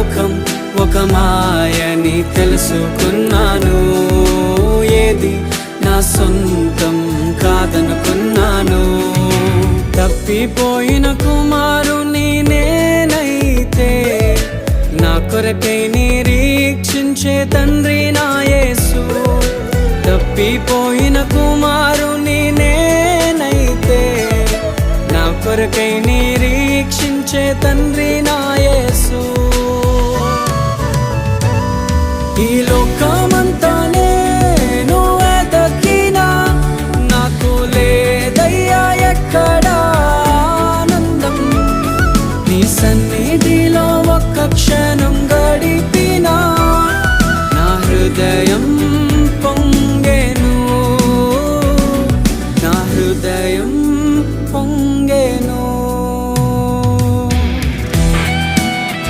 లోకం ఒక మాయని తెలుసుకున్నాను. ఏది నా సొంతం కాదనుకున్నాను. తప్పిపోయిన కుమారుని నేనైతే నా కొరకై నిరీక్షించే తండ్రి నా యేసు. తప్పిపోయిన కుమారుని నేనైతే నా కొరకై నిరీక్షించే తండ్రి నా యేసు. ఈ లోకమంతా నేను వెతకినా నాకు లేదయ్యా ఎక్కడా ఆనందం. నీ సన్నిధిలో ఒక్క క్షణం గడిపి